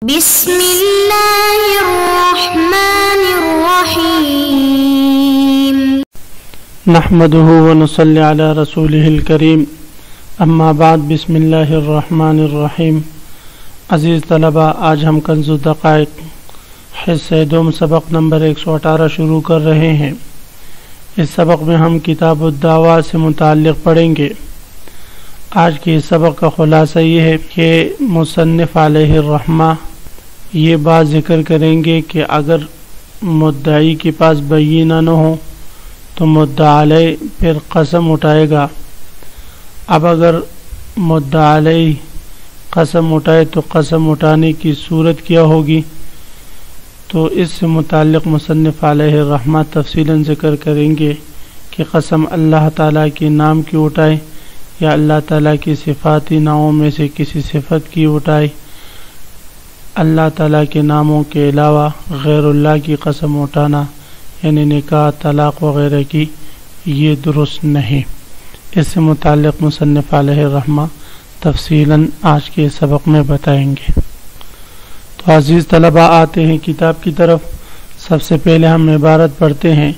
بسم اللہ الرحمن الرحیم نحمده ونصلی علی رسوله الکریم اما بعد بسم اللہ الرحمن الرحیم۔ عزیز طلبہ، آج ہم کنز الدقائق حصہ دوم سبق نمبر 118 شروع کر رہے ہیں۔ اس سبق میں ہم کتاب الدعوات سے متعلق پڑھیں گے۔ آج کے اس سبق کا خلاصہ یہ ہے کہ مصنف علیہ الرحمہ یہ بات ذکر کریں گے کہ اگر مدعی کے پاس بینہ نہ ہو تو مدعی علیہ پھر قسم اٹھائے گا۔ اب اگر مدعی علیہ قسم اٹھائے تو قسم اٹھانے کی صورت کیا ہوگی، تو اس سے متعلق مصنف علیہ الرحمہ تفصیلاً ذکر کریں گے کہ قسم اللہ تعالیٰ کے نام کی اٹھائے یا اللہ تعالیٰ کی صفاتی ناموں میں سے کسی صفت کی اٹھائے، اللہ تعالیٰ کے ناموں کے علاوہ غیر اللہ کی قسم اٹھانا یعنی نکاح، طلاق وغیرہ کی، یہ درست نہیں۔ اس سے متعلق مصنف علیہ الرحمہ تفصیلاً آج کے سبق میں بتائیں گے۔ تو عزیز طلبہ، آتے ہیں کتاب کی طرف۔ سب سے پہلے ہم عبارت پڑھتے ہیں: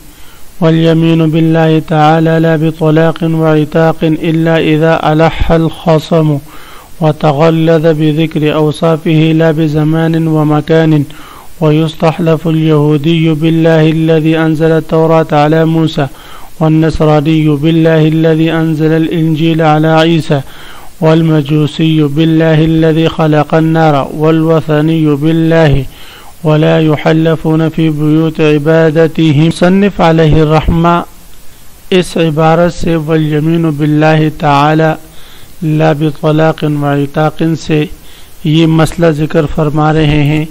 وَالْيَمِينُ بِاللَّهِ تَعَالَى لَا بِطَلَاقٍ وَعِتَاقٍ إِلَّا إِذَا أَلَحَّ الْخَصَمُ وتغلظ بذكر أوصافه لا بزمان ومكان، ويستحلف اليهودي بالله الذي أنزل التوراة على موسى، والنصراني بالله الذي أنزل الإنجيل على عيسى، والمجوسي بالله الذي خلق النار، والوثني بالله، ولا يحلفون في بيوت عبادتهم۔ مصنف علیہ الرحمہ اس عبارت سے والیمین باللہ تعالی لا بطلاق وعتاق سے یہ مسئلہ ذکر فرما رہے ہیں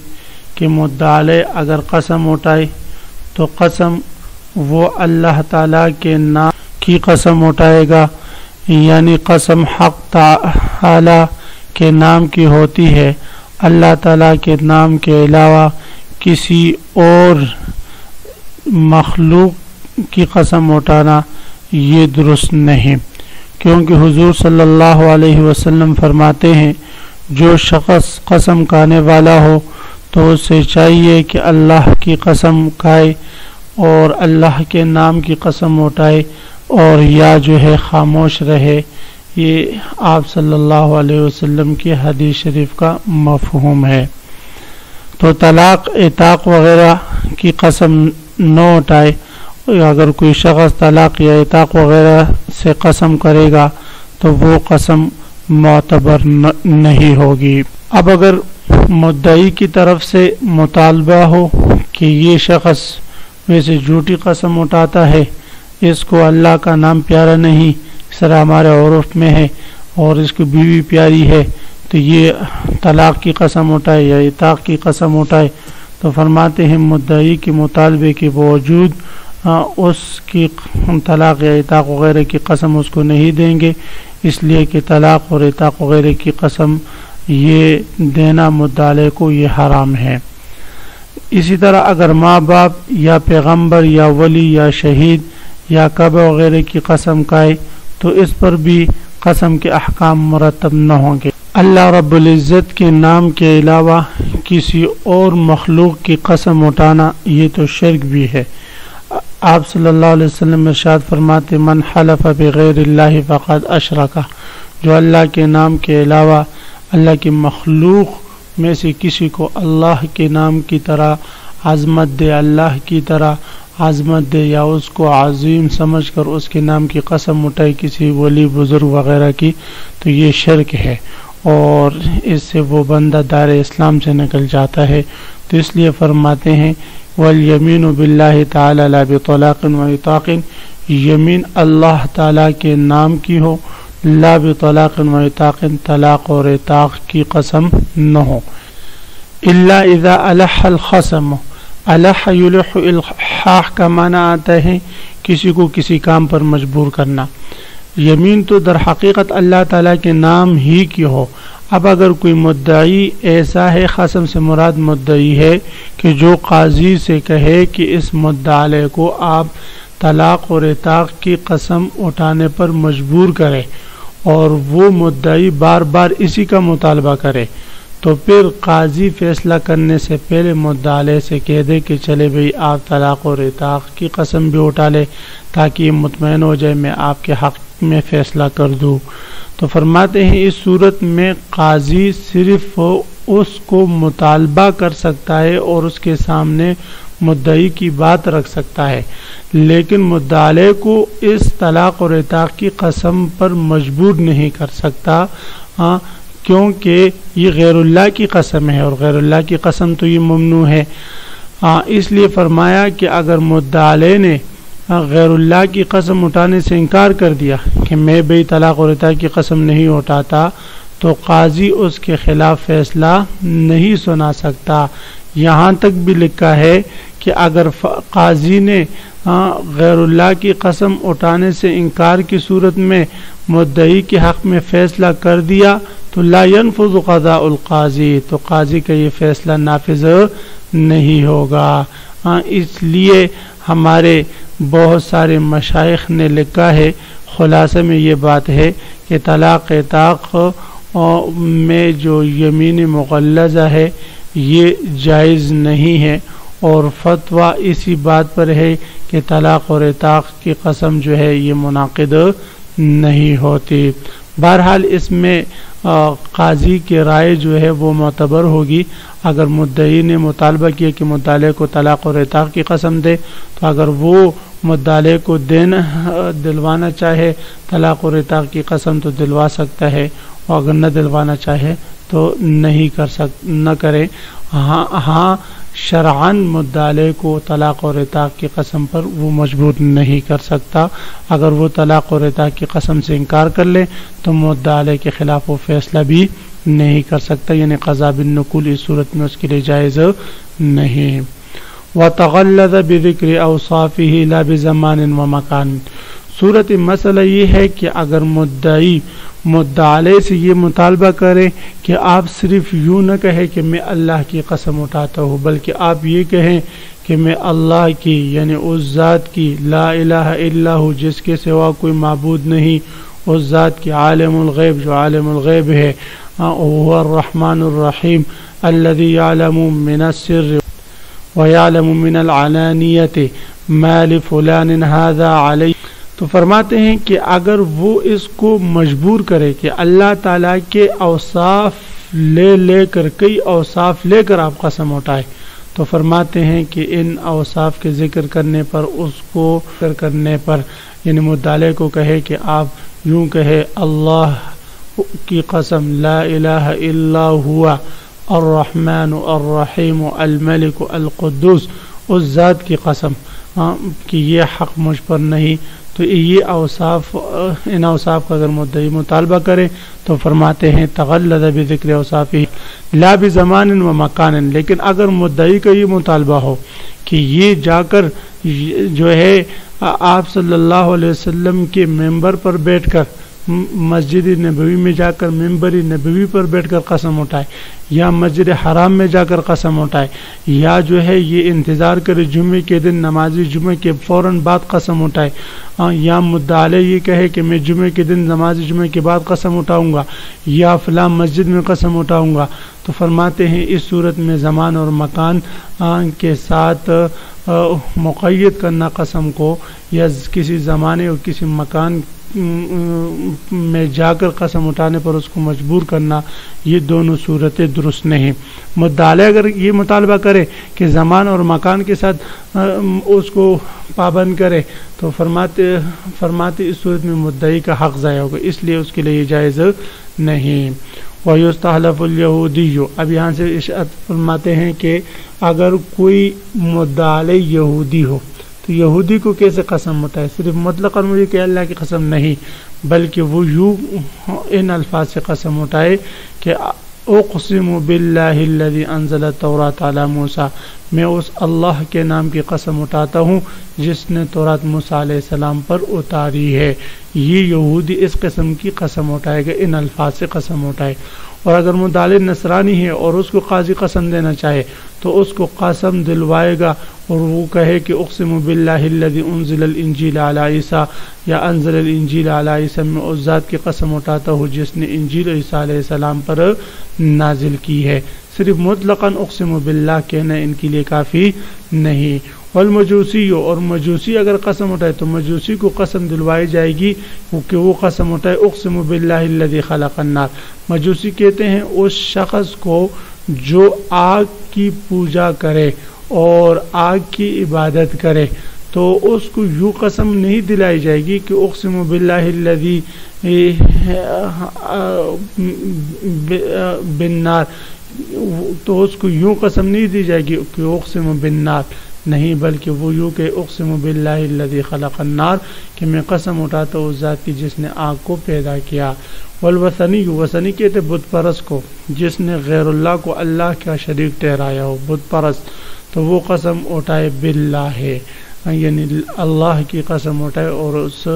کہ مدعی اگر قسم اٹھائے تو قسم وہ اللہ تعالیٰ کے نام کی قسم اٹھائے گا، یعنی قسم حق تعالیٰ کے نام کی ہوتی ہے۔ اللہ تعالیٰ کے نام کے علاوہ کسی اور مخلوق کی قسم اٹھانا یہ درست نہیں، کیونکہ حضور صلی اللہ علیہ وسلم فرماتے ہیں جو شخص قسم کھانے والا ہو تو اسے چاہیے کہ اللہ کی قسم کھائے اور اللہ کے نام کی قسم اٹھائے اور یا جو ہے خاموش رہے۔ یہ آپ صلی اللہ علیہ وسلم کی حدیث شریف کا مفہوم ہے۔ تو طلاق، عتاق وغیرہ کی قسم نہ اٹھائے۔ اگر کوئی شخص طلاق یا عتاق وغیرہ سے قسم کرے گا تو وہ قسم معتبر نہیں ہوگی۔ اب اگر مدعی کی طرف سے مطالبہ ہو کہ یہ شخص ویسے جھوٹی قسم اٹھاتا ہے، اس کو اللہ کا نام پیارا نہیں، اس طرح ہمارے عرف میں ہے، اور اس کی بیوی پیاری ہے، تو یہ طلاق کی قسم اٹھائے یا عتاق کی قسم اٹھائے، تو فرماتے ہیں مدعی کے مطالبے کے باوجود اس کی طلاق یا عتاق وغیرہ کی قسم اس کو نہیں دیں گے، اس لیے کہ طلاق اور عتاق وغیرہ کی قسم یہ دینا مدعی کو یہ حرام ہے۔ اسی طرح اگر ماں باپ یا پیغمبر یا ولی یا شہید یا کعبہ وغیرہ کی قسم کھائے تو اس پر بھی قسم کے احکام مرتب نہ ہوں گے۔ اللہ رب العزت کے نام کے علاوہ کسی اور مخلوق کی قسم اٹھانا یہ تو شرک بھی ہے۔ آپ صلی اللہ علیہ وسلم ارشاد فرماتے من حلف بغیر اللہ فقد اشرک، جو اللہ کے نام کے علاوہ اللہ کی مخلوق میں سے کسی کو اللہ کے نام کی طرح عظمت دے، اللہ کی طرح عظمت دے یا اس کو عظیم سمجھ کر اس کے نام کی قسم اٹھائے کسی ولی بزرگ وغیرہ کی، تو یہ شرک ہے اور اس سے وہ بندہ دائرہ اسلام سے نکل جاتا ہے۔ تو اس لیے فرماتے ہیں والیمین باللہ تعالی لا بطلاق وعتاق، یمین اللہ تعالیٰ کے نام کی ہو، لا بطلاق وعتاق، طلاق اور عتاق کی قسم نہ ہو۔ الا اذا الح الخصم، الح یلح الحاح کا معنی آتا ہے کسی کو کسی کام پر مجبور کرنا۔ یمین تو در حقیقت اللہ تعالیٰ کے نام ہی کی ہو۔ اب اگر کوئی مدعی ایسا ہے، قسم سے مراد مدعی ہے کہ جو قاضی سے کہے کہ اس مدعی کو آپ طلاق اور عتاق کی قسم اٹھانے پر مجبور کرے اور وہ مدعی بار بار اسی کا مطالبہ کرے، تو پھر قاضی فیصلہ کرنے سے پہلے مدعا علیہ سے کہہ دے کہ چلے بھئی آپ طلاق اور اطاق کی قسم بھی اٹھا لے تاکہ یہ مطمئن ہو جائے میں آپ کے حق میں فیصلہ کر دوں. تو فرماتے ہیں اس صورت میں قاضی صرف اس کو مطالبہ کر سکتا ہے اور اس کے سامنے مدعی کی بات رکھ سکتا ہے، لیکن مدعا علیہ کو اس طلاق اور اطاق کی قسم پر مجبور نہیں کر سکتا، کیونکہ یہ غیر اللہ کی قسم ہے اور غیر اللہ کی قسم تو یہ ممنوع ہے. اس لیے فرمایا کہ اگر مدعا علیہ نے غیر اللہ کی قسم اٹھانے سے انکار کر دیا کہ میں بھئی طلاق اور اطاق کی قسم نہیں اٹھاتا، تو قاضی اس کے خلاف فیصلہ نہیں سنا سکتا. یہاں تک بھی لکھا ہے کہ اگر قاضی نے غیر اللہ کی قسم اٹھانے سے انکار کی صورت میں مدعی کے حق میں فیصلہ کر دیا تو لا ينفذ قضاء القاضی، تو قاضی کا یہ فیصلہ نافذ نہیں ہوگا. اس لیے ہمارے بہت سارے مشائخ نے لکھا ہے، خلاصے میں یہ بات ہے کہ طلاق اطاق میں جو یمین مغلظہ ہے یہ جائز نہیں ہے، اور فتویٰ اسی بات پر ہے کہ طلاق اور اطاق کی قسم جو ہے یہ منعقد نہیں ہوتی. بہرحال اس میں قاضی کی رائے جو ہے وہ معتبر ہوگی. اگر مدعی نے مطالبہ کیا کہ مدعا کو طلاق اور اطاق کی قسم دے، تو اگر وہ مدعا کو دلوانا چاہے طلاق اور اطاق کی قسم تو دلوا سکتا ہے، اور اگر نہ دلوانا چاہے تو نہیں نہ کرے. ہاں شرعاً مدعا کو طلاق اور اطاق کی قسم پر وہ مجبور نہیں کر سکتا. اگر وہ طلاق اور اطاق کی قسم سے انکار کر لے تو مدعا کے خلاف وہ فیصلہ بھی نہیں کر سکتا، یعنی قضاء بالنقول اس صورت میں اس کے لیے جائز نہیں. وتغلظ بذکر اوصافه لا بزمان ومکان. صورت مسئلہ یہ ہے کہ اگر مدعی مدعا سے یہ مطالبہ کرے کہ آپ صرف یوں نہ کہیں کہ میں اللہ کی قسم اٹھاتا ہوں، بلکہ آپ یہ کہیں کہ میں اللہ کی یعنی اس ذات کی لا الہ الا ہو جس کے سوا کوئی معبود نہیں، اس ذات کی عالم الغیب جو عالم الغیب ہے، وہ الرحمن الرحیم الذي يعلم من السر ويعلم من العلانیة ما لفلان هذا علی. تو فرماتے ہیں کہ اگر وہ اس کو مجبور کرے کہ اللہ تعالیٰ کے اوصاف لے کر کئی اوصاف لے کر آپ قسم اٹھائے، تو فرماتے ہیں کہ ان اوصاف کے ذکر کرنے پر اس کو کرنے پر یعنی مدعا کو کہے کہ آپ یوں کہے اللہ کی قسم لا الہ الا ہوا الرحمن الرحیم الملک القدوس، اس ذات کی قسم کہ یہ حق مجھ پر نہیں، تو یہ اوصاف ان اوصاف کا اگر مدعی مطالبہ کرے تو فرماتے ہیں تغلظ بذکر اوصافہ لا بزمان و مکان. لیکن اگر مدعی کا یہ مطالبہ ہو کہ یہ جا کر جو ہے آپ صلی اللہ علیہ وسلم کے ممبر پر بیٹھ کر مسجد نبوی میں جا کر ممبر نبوی پر بیٹھ کر قسم اٹھائے، یا مسجد حرام میں جا کر قسم اٹھائے، یا جو ہے یہ انتظار کرے جمعے کے دن نماز جمعے کے فوراً بعد قسم اٹھائے، یا مدعا یہ کہے کہ میں جمعے کے دن نماز جمعے کے بعد قسم اٹھاؤں گا یا فلاں مسجد میں قسم اٹھاؤں گا، تو فرماتے ہیں اس صورت میں زمان اور مکان کے ساتھ مقید کرنا قسم کو، یا کسی زمانے اور کسی مکان میں جا کر قسم اٹھانے پر اس کو مجبور کرنا، یہ دونوں صورتیں درست نہیں. مدعا اگر یہ مطالبہ کرے کہ زمان اور مکان کے ساتھ اس کو پابند کرے تو فرماتے اس صورت میں مدعی کا حق ضائع ہوگا، اس لیے اس کے لیے یہ جائز نہیں. وَيُسْتَحْلَفُ الْيَهُودِيُّ. اب یہاں سے ارشاد فرماتے ہیں کہ اگر کوئی مدعا یہودی ہو تو یہودی کو کیسے قسم اٹھائے؟ صرف مطلقاً مجھے کہ اللہ کی قسم نہیں، بلکہ وہ یوں ان الفاظ سے قسم اٹھائے کہ اقسم باللہ الذی انزل التوراۃ علی موسیٰ، میں اس اللہ کے نام کی قسم اٹھاتا ہوں جس نے تورات موسیٰ علیہ السلام پر اتاری ہے. یہ یہودی اس قسم کی قسم اٹھائے گا، ان الفاظ سے قسم اٹھائے. اور اگر مدعی نصرانی ہے اور اس کو قاضی قسم دینا چاہے تو اس کو قسم دلوائے گا اور وہ کہے کہ اقسم باللہ الذی انزل الانجیل علی عیسیٰ یا انزل الانجیل علی عیسیٰ، میں اس ذات کی قسم اٹھاتا ہوں جس نے انجیل عیسیٰ علیہ السلام پر نازل کی ہے۔ صرف مطلقاً اقسم باللہ کہنا ان کے لیے کافی نہیں۔ والمجوسی، اور مجوسی اگر قسم اٹھائے تو مجوسی کو قسم دلوائی جائے گی کہ وہ قسم اٹھائے اقسم باللہ الذی خلق النار۔ مجوسی کہتے ہیں اس شخص کو جو آگ کی پوجا کرے اور آگ کی عبادت کرے، تو اس کو یوں قسم نہیں دلائی جائے گی کہ اقسم باللہ الذی بالنار، تو اس کو یوں قسم نہیں دی جائے گی کہ اقسم بالنار، نہیں، بلکہ وہ یوں کہ اقسم باللہ الذی خلق النار، کہ میں قسم اٹھاتا ہوں اس ذات کی جس نے آگ کو پیدا کیا۔ والوثنی، وثنی کہتے بت پرست کو، جس نے غیر اللہ کو اللہ کا شریک ٹھہرایا ہو، بت پرست، تو وہ قسم اٹھائے باللہ ہے، یعنی اللہ کی قسم اٹھائے اور اس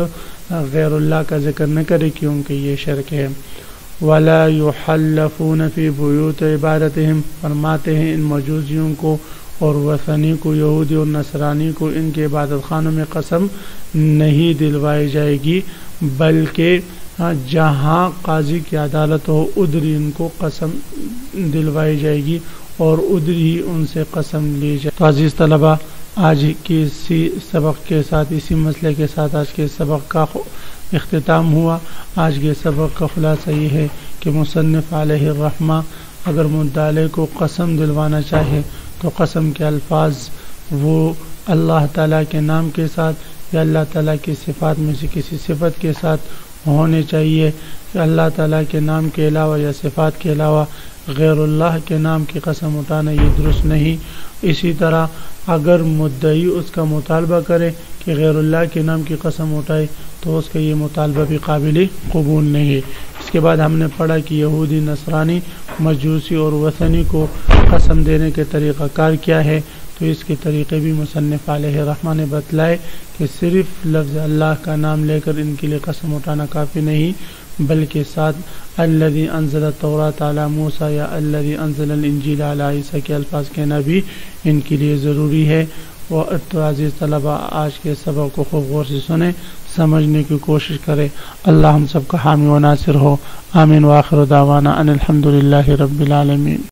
غیر اللہ کا ذکر نہ کرے کیونکہ یہ شرک ہے۔ وَلَا يُحَلَّفُونَ فِي بُيُوتِ عِبَادَتِهِمْ، فرماتے ہیں ان مجوسیوں کو اور وثنی کو، یہودی اور نصرانی کو، ان کے عبادت خانوں میں قسم نہیں دلوائی جائے گی، بلکہ جہاں قاضی کی عدالت ہو ادھر ان کو قسم دلوائی جائے گی اور ادھر ہی ان سے قسم لی جائے۔ تو عزیز طلبہ، آج کی اسی سبق کے ساتھ، اسی مسئلے کے ساتھ آج کے سبق کا اختتام ہوا۔ آج کے سبق کا خلاصہ یہ ہے کہ مصنف علیہ الرحمہ اگر مدعی کو قسم دلوانا چاہے تو قسم کے الفاظ وہ اللہ تعالیٰ کے نام کے ساتھ یا اللہ تعالیٰ کی صفات میں سے کسی صفت کے ساتھ ہونے چاہیے، کہ اللہ تعالیٰ کے نام کے علاوہ یا صفات کے علاوہ غیر اللہ کے نام کی قسم اٹھانا یہ درست نہیں۔ اسی طرح اگر مدعی اس کا مطالبہ کرے کہ غیر اللہ کے نام کی قسم اٹھائے تو اس کا یہ مطالبہ بھی قابل قبول نہیں۔ اس کے بعد ہم نے پڑھا کہ یہودی، نصرانی، مجوسی اور وثنی کو قسم دینے کے طریقہ کار کیا ہے، تو اس کے طریقے بھی مصنف علیہ الرحمہ نے بتلائے کہ صرف لفظ اللہ کا نام لے کر ان کے لیے قسم اٹھانا کافی نہیں، بلکہ ساتھ الذی انزل التوراۃ علی موسیٰ یا الذی انزل الانجیل علی عیسیٰ کے الفاظ کہنا بھی ان کے لیے ضروری ہے۔ تو عزیز طلبہ، آج کے سبق کو خوب غور سے سنیں، سمجھنے کی کوشش کریں۔ اللہ ہم سب کا حامی و ناصر ہو، آمین۔ وآخر دعوانا ان الحمد للہ رب العالمین۔